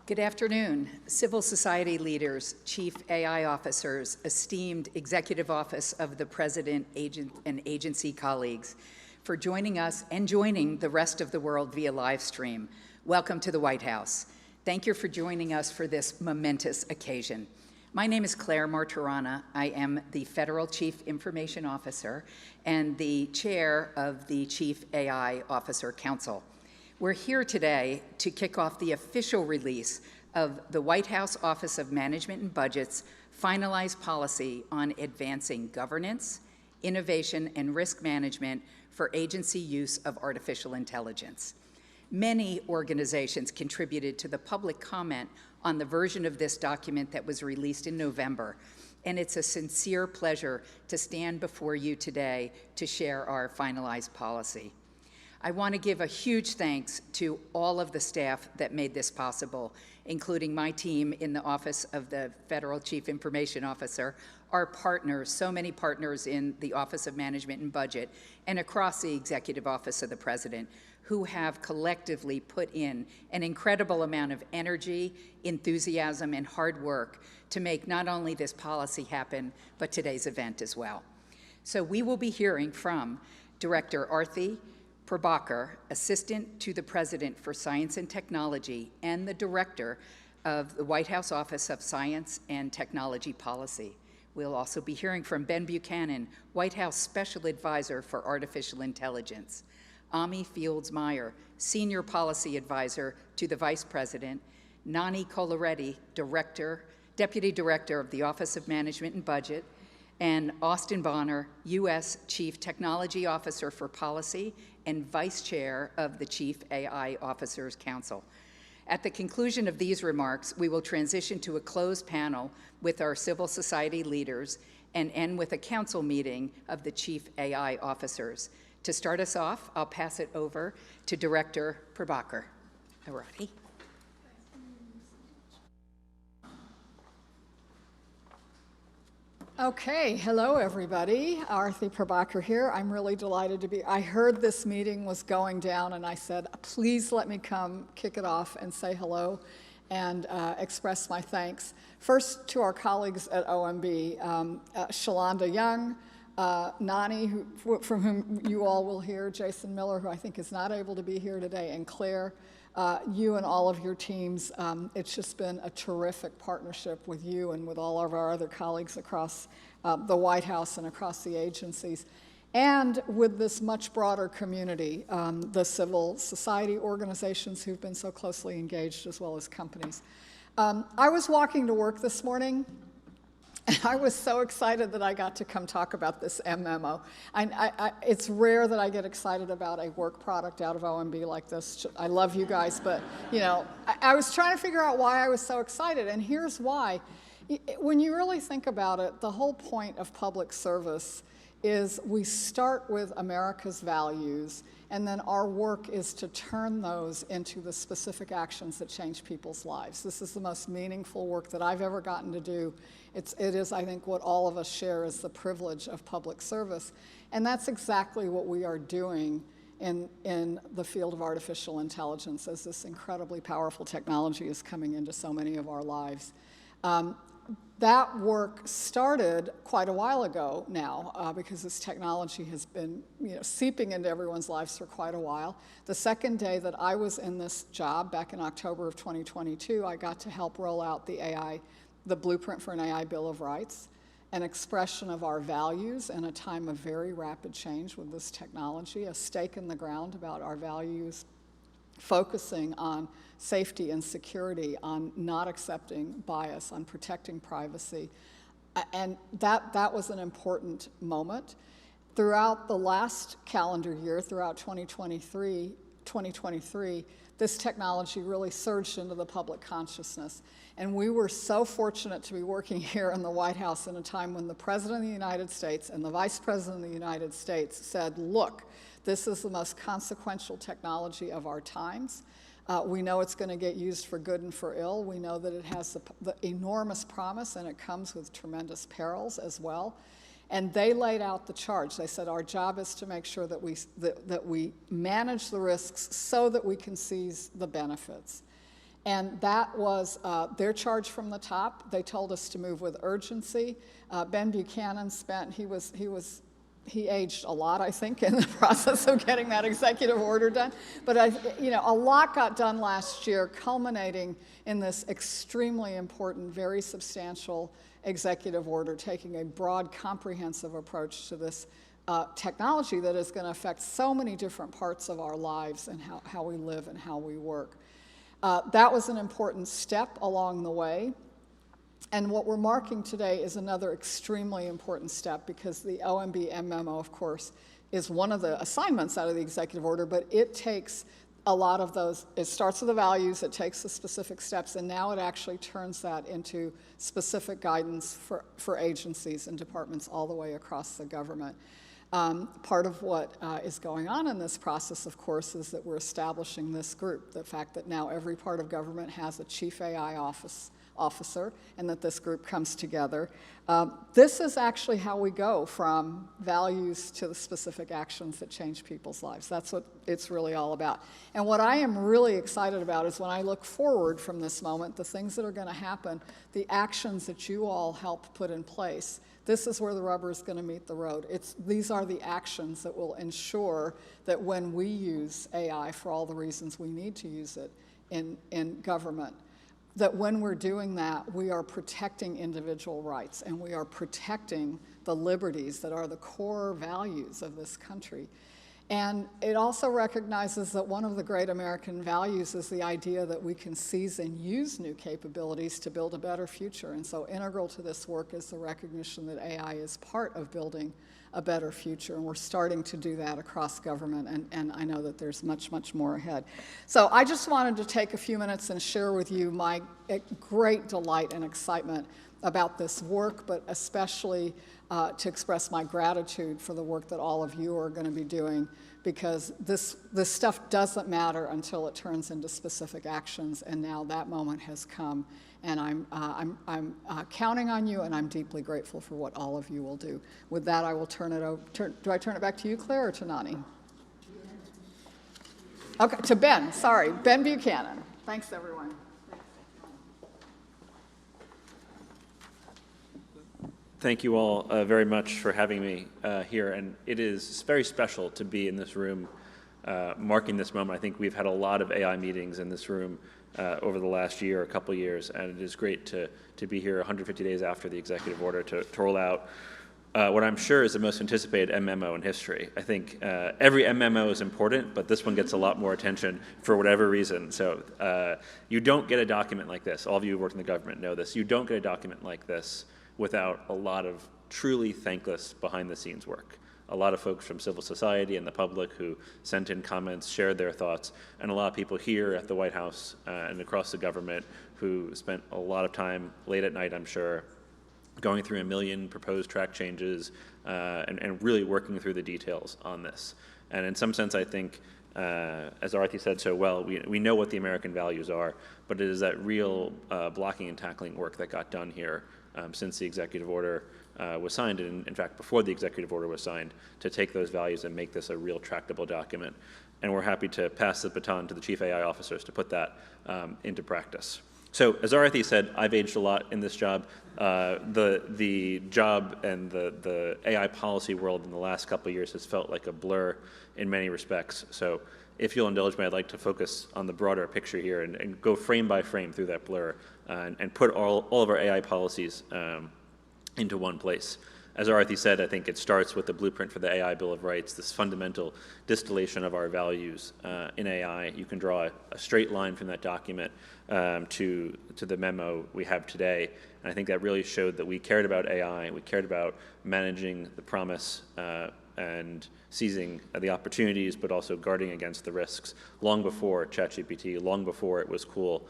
Good afternoon, civil society leaders, chief AI officers, esteemed executive office of the President and agency colleagues, for joining us and joining the rest of the world via live stream. Welcome to the White House. Thank you for joining us for this momentous occasion. My name is Claire Martirana. I am the Federal Chief Information Officer and the chair of the Chief AI Officer Council. We're here today to kick off the official release of the White House Office of Management and Budget's finalized policy on advancing governance, innovation, and risk management for agency use of artificial intelligence. Many organizations contributed to the public comment on the version of this document that was released in November, and it's a sincere pleasure to stand before you today to share our finalized policy. I want to give a huge thanks to all of the staff that made this possible, including my team in the Office of the Federal Chief Information Officer, our partners, so many partners in the Office of Management and Budget, and across the Executive Office of the President, who have collectively put in an incredible amount of energy, enthusiasm, and hard work to make not only this policy happen, but today's event as well. So we will be hearing from Director Arthi Prabhakar, Assistant to the President for Science and Technology and the Director of the White House Office of Science and Technology Policy. We'll also be hearing from Ben Buchanan, White House Special Advisor for Artificial Intelligence, Ami Fields-Meyer, Senior Policy Advisor to the Vice President, Nani Colaretti, Deputy Director of the Office of Management and Budget, and Austin Bonner, U.S. Chief Technology Officer for Policy and Vice Chair of the Chief AI Officers Council. At the conclusion of these remarks, we will transition to a closed panel with our civil society leaders and end with a council meeting of the Chief AI Officers. To start us off, I'll pass it over to Director Prabhakar. Arati. Okay, hello everybody. Arthi Prabhakar here. I'm really delighted to be. I heard this meeting was going down and I said, please let me come kick it off and say hello and express my thanks. First to our colleagues at OMB, Shalonda Young, Nani, from whom you all will hear, Jason Miller, who I think is not able to be here today, and Claire, you and all of your teams. It's just been a terrific partnership with you and with all of our other colleagues across the White House and across the agencies, and with this much broader community, the civil society organizations who've been so closely engaged, as well as companies. I was walking to work this morning, and I was so excited that I got to come talk about this memo. It's rare that I get excited about a work product out of OMB like this. I love you guys, but you know, I was trying to figure out why I was so excited, and here's why. When you really think about it, the whole point of public service is we start with America's values, and then our work is to turn those into the specific actions that change people's lives. This is the most meaningful work that I've ever gotten to do. It is, I think, what all of us share is the privilege of public service. And that's exactly what we are doing in the field of artificial intelligence as this incredibly powerful technology is coming into so many of our lives. That work started quite a while ago now because this technology has been seeping into everyone's lives for quite a while. The second day that I was in this job, back in October of 2022, I got to help roll out the Blueprint for an AI Bill of Rights, an expression of our values in a time of very rapid change with this technology, a stake in the ground about our values, focusing on safety and security, on not accepting bias, on protecting privacy. And that was an important moment. Throughout the last calendar year, throughout 2023, this technology really surged into the public consciousness. And we were so fortunate to be working here in the White House in a time when the President of the United States and the Vice President of the United States said, look, this is the most consequential technology of our times. We know it's going to get used for good and for ill. We know that it has the enormous promise, and it comes with tremendous perils as well. And they laid out the charge. They said our job is to make sure that we manage the risks so that we can seize the benefits. And that was their charge from the top. They told us to move with urgency. Ben Buchanan he aged a lot, I think, in the process of getting that executive order done. But a lot got done last year, culminating in this extremely important, very substantial executive order, taking a broad, comprehensive approach to this technology that is going to affect so many different parts of our lives and how we live and how we work. That was an important step along the way. And what we're marking today is another extremely important step, because the OMB memo, of course, is one of the assignments out of the executive order, but it takes a lot of those. It starts with the values, it takes the specific steps, and now it actually turns that into specific guidance for agencies and departments all the way across the government. Part of what is going on in this process, of course, is that we're establishing this group, the fact that now every part of government has a chief AI officer, and that this group comes together. This is actually how we go from values to the specific actions that change people's lives. That's what it's really all about. And what I am really excited about is when I look forward from this moment, the things that are going to happen, the actions that you all help put in place. This is where the rubber is going to meet the road. These are the actions that will ensure that when we use AI for all the reasons we need to use it in government, that when we're doing that, we are protecting individual rights and we are protecting the liberties that are the core values of this country. And it also recognizes that one of the great American values is the idea that we can seize and use new capabilities to build a better future. And so integral to this work is the recognition that AI is part of building a better future, and we're starting to do that across government, and I know that there's much, much more ahead. So I just wanted to take a few minutes and share with you my great delight and excitement about this work, but especially to express my gratitude for the work that all of you are going to be doing, because this stuff doesn't matter until it turns into specific actions, and now that moment has come. And I'm counting on you, and I'm deeply grateful for what all of you will do. With that, I will turn it over. Do I turn it back to you, Claire, or to Nani? Okay, to Ben. Sorry, Ben Buchanan. Thanks, everyone. Thank you all very much for having me here, and it is very special to be in this room marking this moment. I think we've had a lot of AI meetings in this room over the last year, a couple years, and it is great to be here 150 days after the executive order to roll out what I'm sure is the most anticipated MMO in history. I think every MMO is important, but this one gets a lot more attention for whatever reason. So you don't get a document like this. All of you who work in the government know this. You don't get a document like this without a lot of truly thankless behind-the-scenes work. A lot of folks from civil society and the public who sent in comments, shared their thoughts, and a lot of people here at the White House and across the government who spent a lot of time late at night, I'm sure, going through 1 million proposed track changes and really working through the details on this. And in some sense, I think, as Aarti said so well, we know what the American values are, but it is that real blocking and tackling work that got done here since the executive order was signed, and in fact before the executive order was signed, to take those values and make this a real tractable document. And we're happy to pass the baton to the chief AI officers to put that into practice. So as Aarti said, I've aged a lot in this job. The job and the AI policy world in the last couple of years has felt like a blur in many respects. So if you'll indulge me, I'd like to focus on the broader picture here and go frame by frame through that blur and put all of our AI policies into one place. As Aarti said, I think it starts with the blueprint for the AI Bill of Rights, this fundamental distillation of our values in AI. You can draw a straight line from that document to the memo we have today. And I think that really showed that we cared about AI, we cared about managing the promise and seizing the opportunities, but also guarding against the risks long before ChatGPT, long before it was cool.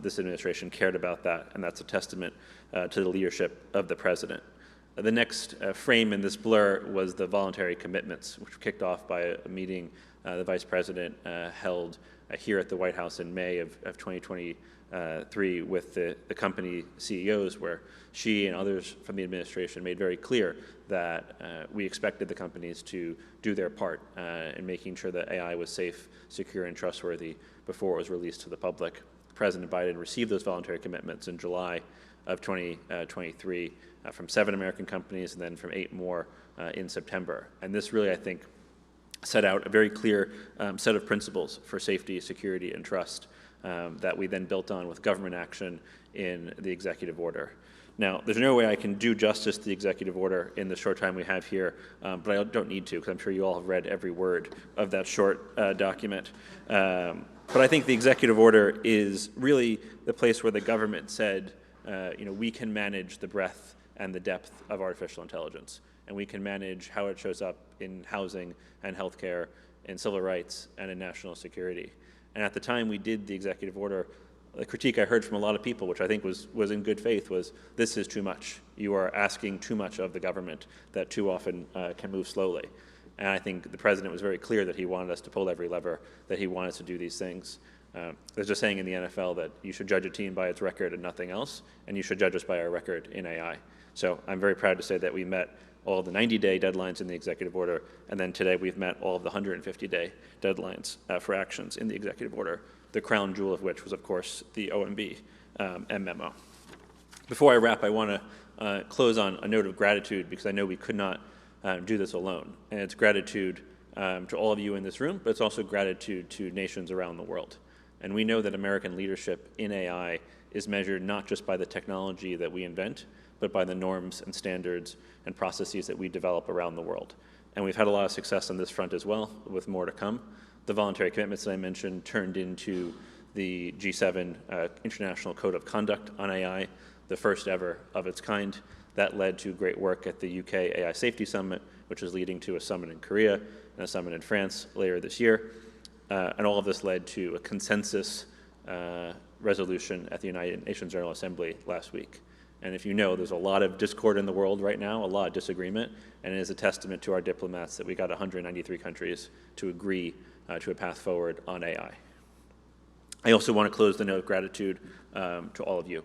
This administration cared about that, and that's a testament to the leadership of the president. The next frame in this blur was the voluntary commitments, which were kicked off by a meeting the vice president held here at the White House in May of 2023 with the company CEOs, where she and others from the administration made very clear that we expected the companies to do their part in making sure that AI was safe, secure, and trustworthy before it was released to the public. President Biden received those voluntary commitments in July of 2023 from 7 American companies and then from 8 more in September. And this really, I think, set out a very clear set of principles for safety, security, and trust that we then built on with government action in the executive order. Now, there's no way I can do justice to the executive order in the short time we have here, but I don't need to, because I'm sure you all have read every word of that short document. But I think the executive order is really the place where the government said, we can manage the breadth and the depth of artificial intelligence, and we can manage how it shows up in housing and healthcare, in civil rights, and in national security. And at the time we did the executive order, the critique I heard from a lot of people, which I think was in good faith, was this is too much. You are asking too much of the government that too often can move slowly. And I think the president was very clear that he wanted us to pull every lever, that he wanted us to do these things. There's a saying in the NFL that you should judge a team by its record and nothing else, and you should judge us by our record in AI. So I'm very proud to say that we met all the 90-day deadlines in the executive order, and then today we've met all of the 150-day deadlines for actions in the executive order, the crown jewel of which was, of course, the OMB memo. Before I wrap, I want to close on a note of gratitude, because I know we could not do this alone. And it's gratitude to all of you in this room, but it's also gratitude to nations around the world. And we know that American leadership in AI is measured not just by the technology that we invent, but by the norms and standards and processes that we develop around the world. And we've had a lot of success on this front as well, with more to come. The voluntary commitments that I mentioned turned into the G7 International Code of Conduct on AI, the first ever of its kind. That led to great work at the UK AI Safety Summit, which is leading to a summit in Korea and a summit in France later this year. And all of this led to a consensus resolution at the United Nations General Assembly last week. And if you know, there's a lot of discord in the world right now, a lot of disagreement, and it is a testament to our diplomats that we got 193 countries to agree to a path forward on AI. I also want to close the note of gratitude to all of you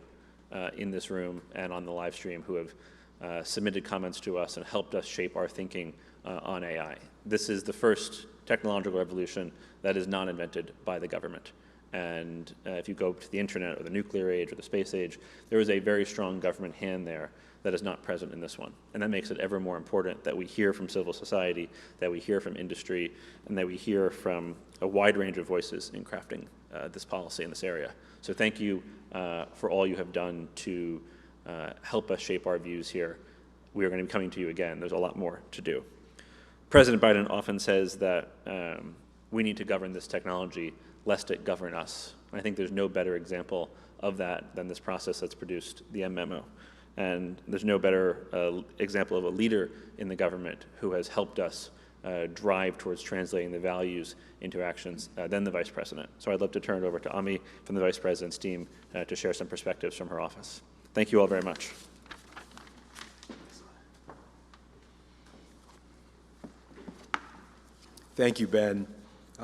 in this room and on the live stream who have submitted comments to us and helped us shape our thinking on AI. This is the first technological revolution that is not invented by the government. And if you go to the internet or the nuclear age or the space age, there is a very strong government hand there that is not present in this one. And that makes it ever more important that we hear from civil society, that we hear from industry, and that we hear from a wide range of voices in crafting this policy in this area. So thank you for all you have done to help us shape our views here. We are going to be coming to you again. There's a lot more to do. President Biden often says that we need to govern this technology lest it govern us. I think there's no better example of that than this process that's produced the memo. And there's no better example of a leader in the government who has helped us drive towards translating the values into actions than the Vice President. So I'd love to turn it over to Ami from the Vice President's team to share some perspectives from her office. Thank you all very much. Thank you, Ben.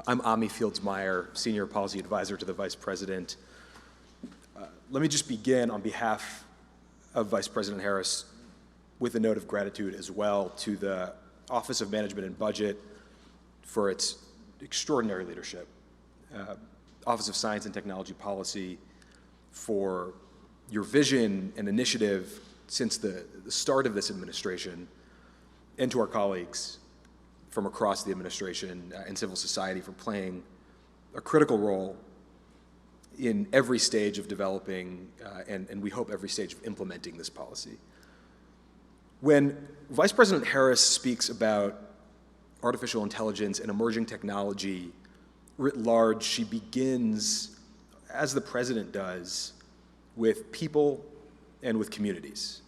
I'm Ami Fields-Meyer, Senior Policy Advisor to the Vice President. Let me just begin on behalf of Vice President Harris with a note of gratitude as well to the Office of Management and Budget for its extraordinary leadership, Office of Science and Technology Policy for your vision and initiative since the start of this administration, and to our colleagues from across the administration and civil society for playing a critical role in every stage of developing and we hope every stage of implementing this policy. When Vice President Harris speaks about artificial intelligence and emerging technology writ large, she begins, as the President does, with people and with communities.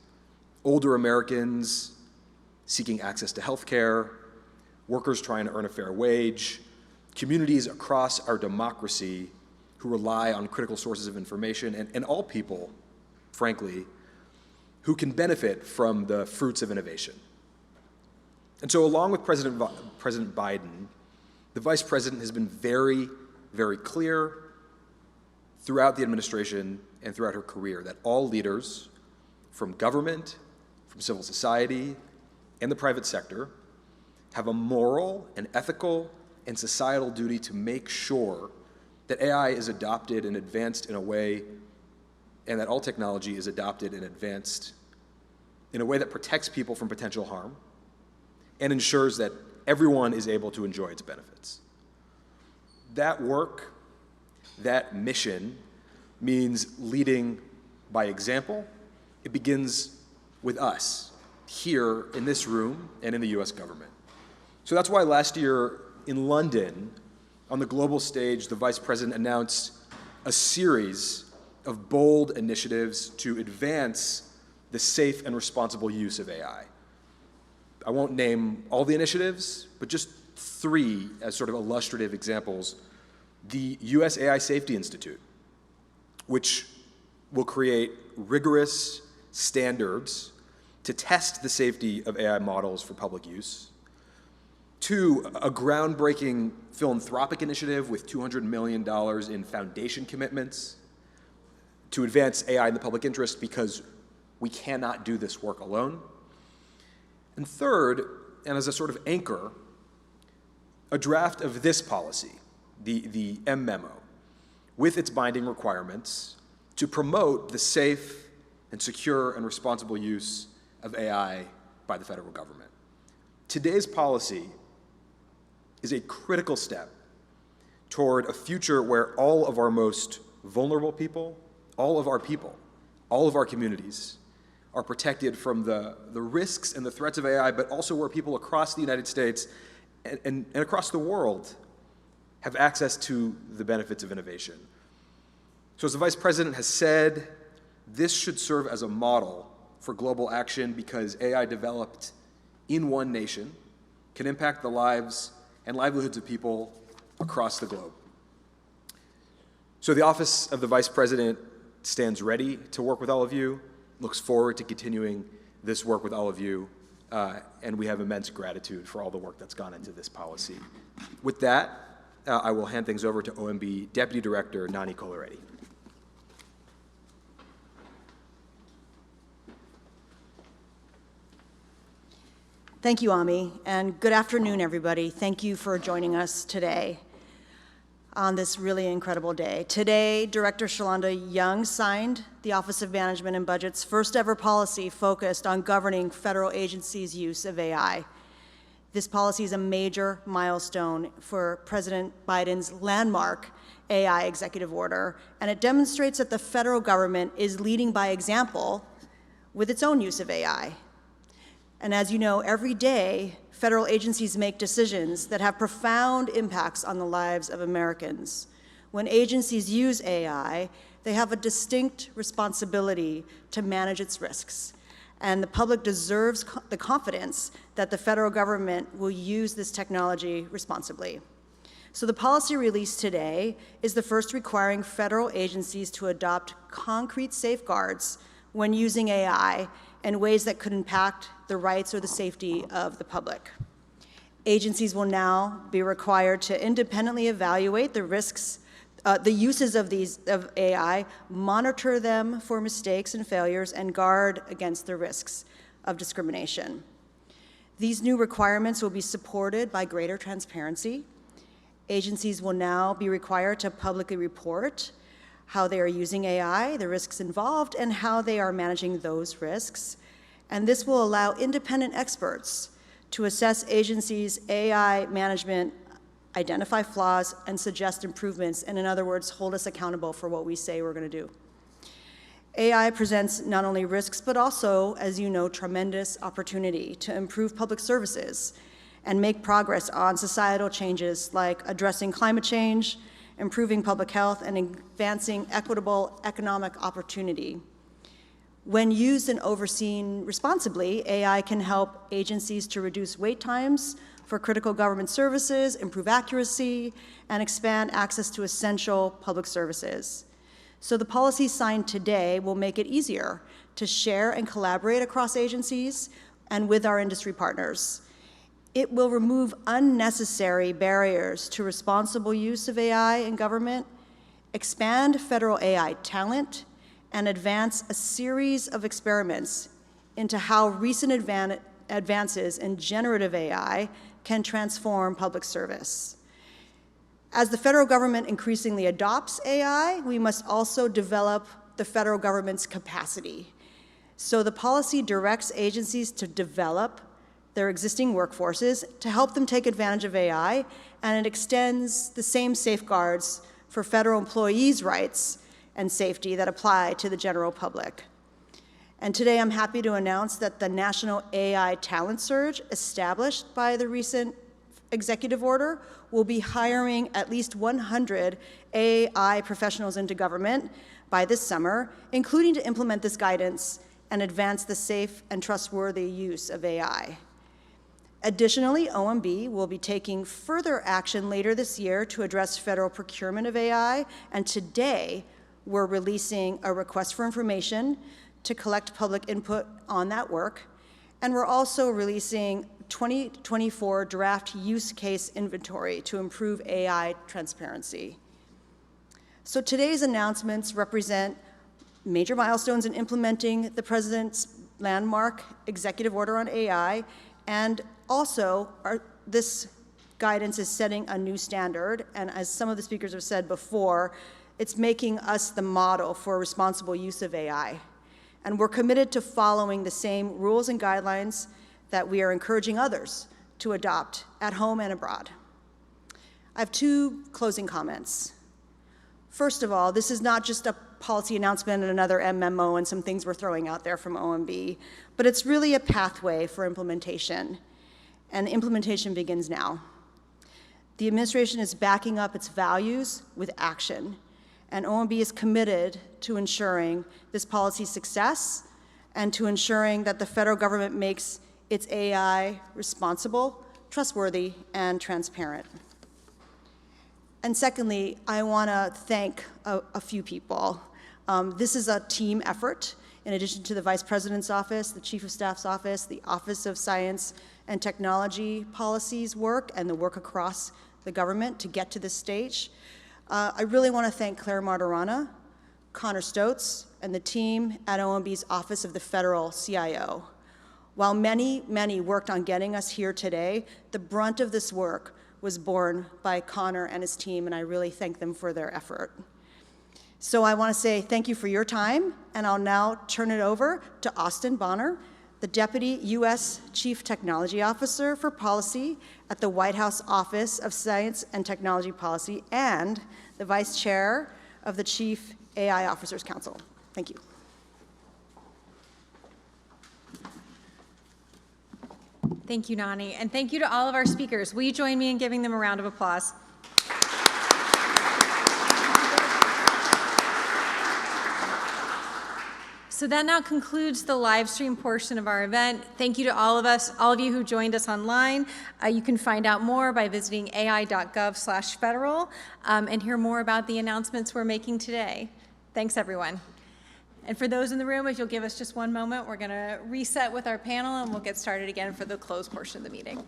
Older Americans seeking access to health care, workers trying to earn a fair wage, communities across our democracy who rely on critical sources of information, and all people, frankly, who can benefit from the fruits of innovation. And so along with President Biden, the Vice President has been very, very clear throughout the administration and throughout her career that all leaders from government, from civil society, and the private sector have a moral and ethical and societal duty to make sure that AI is adopted and advanced in a way, and that all technology is adopted and advanced in a way that protects people from potential harm and ensures that everyone is able to enjoy its benefits. That work, that mission, means leading by example. It begins with us, here in this room and in the US government. So that's why last year in London, on the global stage, the Vice President announced a series of bold initiatives to advance the safe and responsible use of AI. I won't name all the initiatives, but just 3 as sort of illustrative examples. The US AI Safety Institute, which will create rigorous standards to test the safety of AI models for public use. 2, a groundbreaking philanthropic initiative with $200 million in foundation commitments to advance AI in the public interest, because we cannot do this work alone. And 3rd, and as a sort of anchor, a draft of this policy, the M memo, with its binding requirements to promote the safe and secure and responsible use of AI by the federal government. Today's policy is a critical step toward a future where all of our most vulnerable people, all of our communities are protected from the risks and the threats of AI, but also where people across the United States and across the world have access to the benefits of innovation. So as the Vice President has said, this should serve as a model for global action, because AI developed in one nation can impact the lives and livelihoods of people across the globe. So the Office of the Vice President stands ready to work with all of you, looks forward to continuing this work with all of you, and we have immense gratitude for all the work that's gone into this policy. With that, I will hand things over to OMB Deputy Director Nani Colaretti. Thank you, Ami, and good afternoon, everybody. Thank you for joining us today on this really incredible day. Today, Director Shalanda Young signed the Office of Management and Budget's first ever policy focused on governing federal agencies' use of AI. This policy is a major milestone for President Biden's landmark AI executive order, and it demonstrates that the federal government is leading by example with its own use of AI. And as you know, every day, federal agencies make decisions that have profound impacts on the lives of Americans. When agencies use AI, they have a distinct responsibility to manage its risks. And the public deserves the confidence that the federal government will use this technology responsibly. So the policy released today is the first requiring federal agencies to adopt concrete safeguards when using AI in ways that could impact the rights or the safety of the public. Agencies will now be required to independently evaluate the risks, the uses of AI, monitor them for mistakes and failures, and guard against the risks of discrimination. These new requirements will be supported by greater transparency. Agencies will now be required to publicly report how they are using AI, the risks involved, and how they are managing those risks. And this will allow independent experts to assess agencies' AI management, identify flaws, and suggest improvements, and in other words, hold us accountable for what we say we're going to do. AI presents not only risks, but also, as you know, tremendous opportunity to improve public services and make progress on societal changes like addressing climate change, improving public health, and advancing equitable economic opportunity. When used and overseen responsibly, AI can help agencies to reduce wait times for critical government services, improve accuracy, and expand access to essential public services. So the policy signed today will make it easier to share and collaborate across agencies and with our industry partners. It will remove unnecessary barriers to responsible use of AI in government, expand federal AI talent, and advance a series of experiments into how recent advances in generative AI can transform public service. As the federal government increasingly adopts AI, we must also develop the federal government's capacity. So the policy directs agencies to develop their existing workforces to help them take advantage of AI, and it extends the same safeguards for federal employees' rights and safety that apply to the general public. And today I'm happy to announce that the National AI Talent Surge established by the recent executive order will be hiring at least 100 AI professionals into government by this summer, including to implement this guidance and advance the safe and trustworthy use of AI. Additionally, OMB will be taking further action later this year to address federal procurement of AI, and today we're releasing a request for information to collect public input on that work, and we're also releasing 2024 draft use case inventory to improve AI transparency. So today's announcements represent major milestones in implementing the President's landmark executive order on AI, and also this guidance is setting a new standard, and as some of the speakers have said before, it's making us the model for responsible use of AI. And we're committed to following the same rules and guidelines that we are encouraging others to adopt at home and abroad. I have two closing comments. First of all, this is not just a policy announcement and another memo and some things we're throwing out there from OMB, but it's really a pathway for implementation, and implementation begins now. The administration is backing up its values with action, and OMB is committed to ensuring this policy's success and to ensuring that the federal government makes its AI responsible, trustworthy, and transparent. And secondly, I want to thank a few people. This is a team effort. In addition to the Vice President's office, the Chief of Staff's office, the Office of Science and Technology Policies work, and the work across the government to get to this stage. I really want to thank Claire Martorana, Connor Stotz, and the team at OMB's Office of the Federal CIO. While many, many worked on getting us here today, the brunt of this work was borne by Connor and his team, and I really thank them for their effort. So I want to say thank you for your time, and I'll now turn it over to Austin Bonner, the Deputy U.S. Chief Technology Officer for Policy at the White House Office of Science and Technology Policy and the Vice Chair of the Chief AI Officers Council. Thank you. Thank you, Nani, and thank you to all of our speakers. Will you join me in giving them a round of applause? So that now concludes the live stream portion of our event. Thank you to all of you who joined us online. You can find out more by visiting ai.gov/federal and hear more about the announcements we're making today. Thanks, everyone. And for those in the room, if you'll give us just one moment, we're going to reset with our panel and we'll get started again for the closed portion of the meeting.